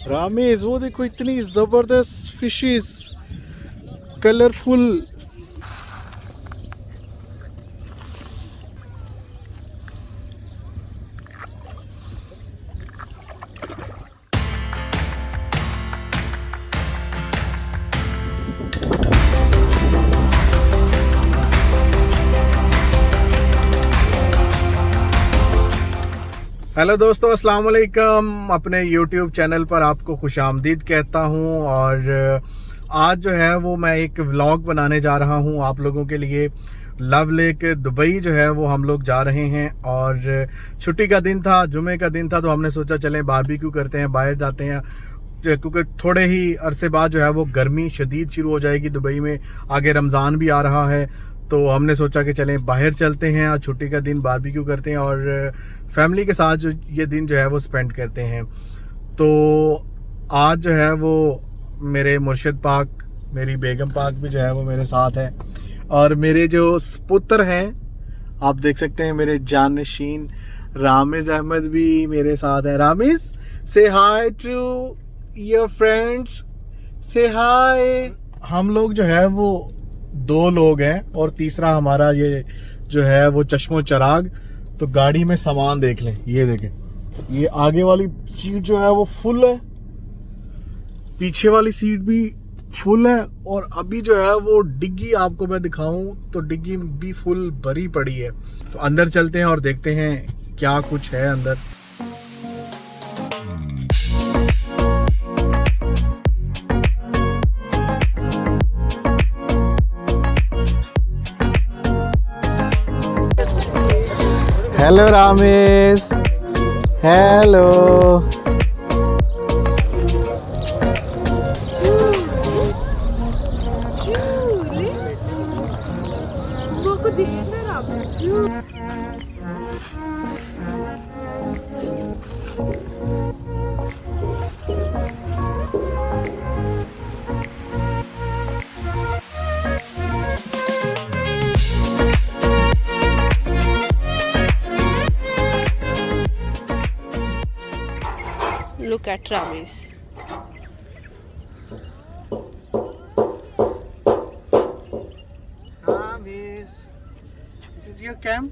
रामेश वो देखो इतनी जबरदस्त फिशेस, कलरफुल। हेलो दोस्तों, अस्सलाम वालेकुम। अपने YouTube चैनल पर आपको खुशामदीद कहता हूं। और आज जो है वो मैं एक व्लॉग बनाने जा रहा हूं आप लोगों के लिए। लव लेक दुबई जो है वो हम लोग जा रहे हैं और छुट्टी का दिन था, जुमे का दिन था, तो हमने सोचा चलें बारबेक्यू करते हैं, बाहर जाते हैं, क्योंकि थोड़े ही अरसे बाद जो है वो गर्मी शदीद शुरू हो जाएगी दुबई में। आगे रमज़ान भी आ रहा है, तो हमने सोचा कि चलें बाहर चलते हैं, आज छुट्टी का दिन बारबेक्यू करते हैं और फैमिली के साथ जो ये दिन जो है वो स्पेंड करते हैं। तो आज जो है वो मेरे मुर्शिद पाक, मेरी बेगम पाक भी जो है वो मेरे साथ है और मेरे जो पुत्र हैं आप देख सकते हैं, मेरे जानशीन रामेश अहमद भी मेरे साथ है। रामेश, से हाय टू योर फ्रेंड्स, से हाय। हम लोग जो है वो 2 लोग हैं और तीसरा हमारा ये जो है वो चश्मो चराग। तो गाड़ी में सामान देख लें, ये देखें, ये आगे वाली सीट जो है वो फुल है, पीछे वाली सीट भी फुल है और अभी जो है वो डिग्गी आपको मैं दिखाऊं तो डिग्गी भी फुल भरी पड़ी है। तो अंदर चलते हैं और देखते हैं क्या कुछ है अंदर। Hello Ramesh, hello. Look at Ramesh. Ramesh, this is your camp.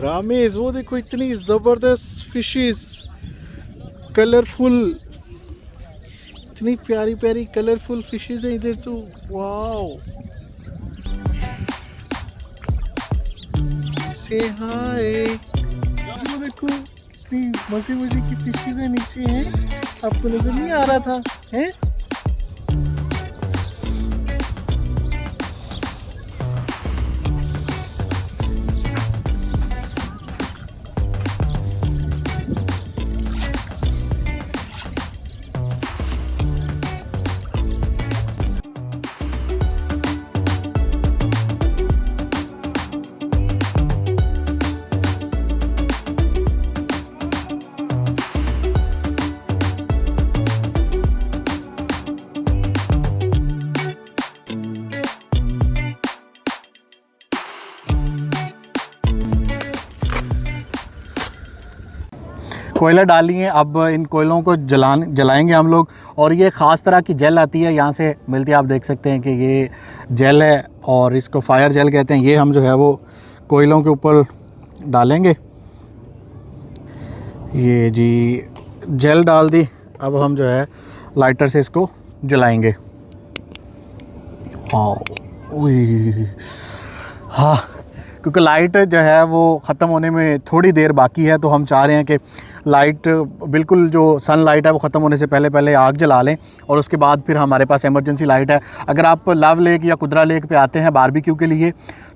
Ramesh वो देखो इतनी जबरदस्त फिशेस, कलरफुल, इतनी प्यारी प्यारी कलरफुल फिशेस है इधर तो। वाओ, से हाय। वो देखो इतनी मजे मजे की फिशेस है नीचे हैं, आपको नजर नहीं आ रहा था हैं? कोयला डाली है, अब इन कोयलों को जलाएंगे हम लोग। और ये ख़ास तरह की जेल आती है, यहाँ से मिलती है, आप देख सकते हैं कि ये जेल है और इसको फायर जेल कहते हैं। ये हम जो है वो कोयलों के ऊपर डालेंगे। ये जी जेल डाल दी, अब हम जो है लाइटर से इसको जलाएंगे। हाँ, क्योंकि लाइट जो है वो ख़त्म होने में थोड़ी देर बाकी है, तो हम चाह रहे हैं कि लाइट बिल्कुल जो सन लाइट है वो ख़त्म होने से पहले पहले आग जला लें और उसके बाद फिर हमारे पास इमरजेंसी लाइट है। अगर आप लव लेक या कुदरा लेक पे आते हैं बारबेक्यू के लिए,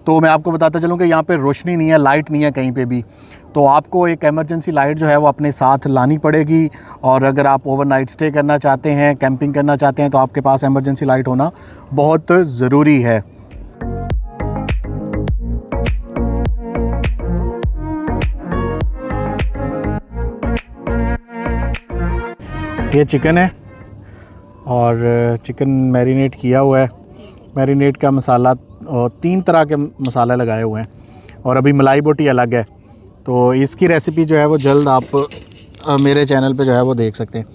तो मैं आपको बताता चलूँ कि यहाँ पे रोशनी नहीं है, लाइट नहीं है कहीं पे भी, तो आपको एक इमरजेंसी लाइट जो है वो अपने साथ लानी पड़ेगी। और अगर आप ओवरनाइट स्टे करना चाहते हैं, कैंपिंग करना चाहते हैं, तो आपके पास इमरजेंसी लाइट होना बहुत ज़रूरी है। ये चिकन है और चिकन मैरिनेट किया हुआ है। मैरिनेट का मसाला और 3 तरह के मसाले लगाए हुए हैं और अभी मलाई बोटी अलग है। तो इसकी रेसिपी जो है वो जल्द आप मेरे चैनल पे जो है वो देख सकते हैं।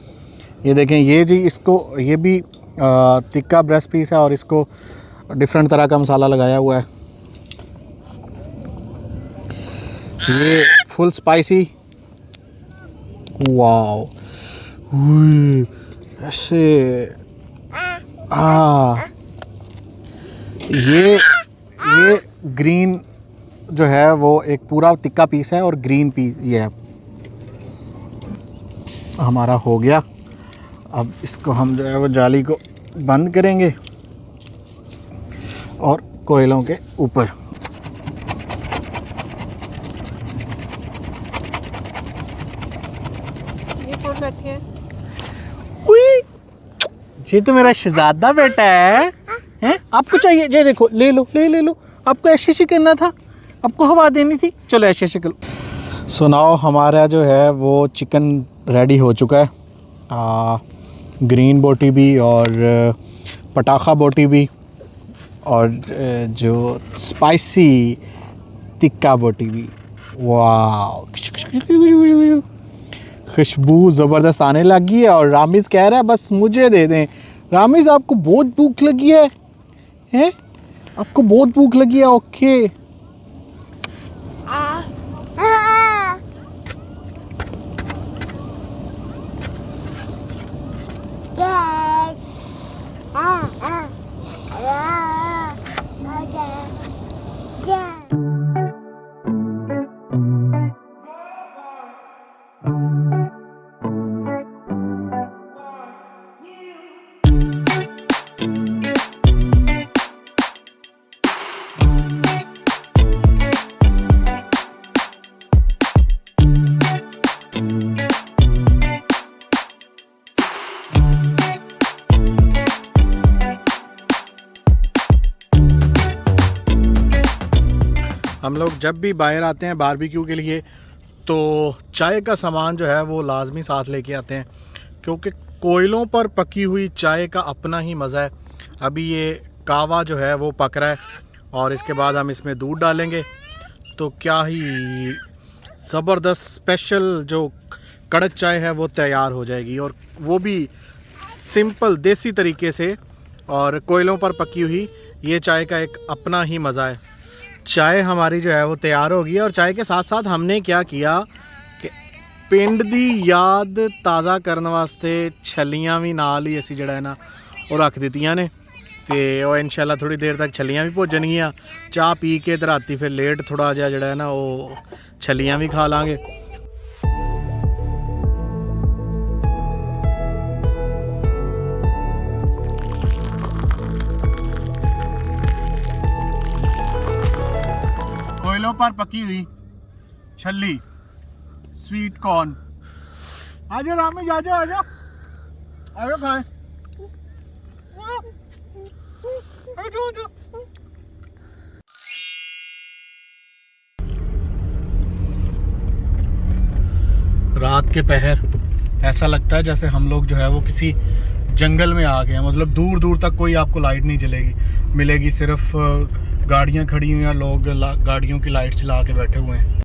ये देखें, ये जी इसको ये भी तिक्का ब्रेस्ट पीस है और इसको डिफरेंट तरह का मसाला लगाया हुआ है। ये फुल स्पाइसी, वाओ, ऐसे ये ग्रीन जो है वो एक पूरा तिक्का पीस है और ग्रीन पीस ये है। हमारा हो गया। अब इसको हम जो है वो जाली को बंद करेंगे और कोयलों के ऊपर बैठे हैं। ये तो मेरा शहजादा बेटा है, हैं? आपको चाहिए, ये देखो, ले लो ले लो। आपको ऐसे करना था, आपको हवा देनी थी, चलो ऐसे करो। सुनाओ, हमारा जो है वो चिकन रेडी हो चुका है। ग्रीन बोटी भी और पटाखा बोटी भी और जो स्पाइसी तिक्का बोटी भी। वाह, खुशबू ज़बरदस्त आने लगी है और रामिज़ कह रहा है बस मुझे दे दें। रामिज़, आपको बहुत भूख लगी है, हैं? आपको बहुत भूख लगी है, ओके। हम लोग जब भी बाहर आते हैं बारबेक्यू के लिए तो चाय का सामान जो है वो लाजमी साथ लेके आते हैं, क्योंकि कोयलों पर पकी हुई चाय का अपना ही मज़ा है। अभी ये कावा जो है वो पक रहा है और इसके बाद हम इसमें दूध डालेंगे तो क्या ही ज़बरदस्त स्पेशल जो कड़क चाय है वो तैयार हो जाएगी, और वो भी सिंपल देसी तरीके से। और कोयलों पर पकी हुई ये चाय का एक अपना ही मज़ा है। चाय हमारी जो है वो तैयार होगी और चाय के साथ साथ हमने क्या किया कि पिंड दी याद ताज़ा करने वास्ते छलियाँ भी नाल ही असी जड़ा है ना वो रख दित्तियां ने, तो इंशाल्लाह थोड़ी देर तक छलियाँ भी भुजणगियां। चाह पी के ते राती फिर लेट थोड़ा जिहा जड़ा है ना वो छलियाँ भी खा लांगे। कोयलों पर पकी हुई छल्ली स्वीट कॉर्न। आजा रामेश, आजा आजा आजा खाए। रात के पहर ऐसा लगता है जैसे हम लोग जो है वो किसी जंगल में आ गए हैं। मतलब दूर दूर तक कोई आपको लाइट नहीं जलेगी, मिलेगी, सिर्फ गाड़ियां खड़ी हुई हैं, लोग गाड़ियों की लाइट चला के बैठे हुए हैं।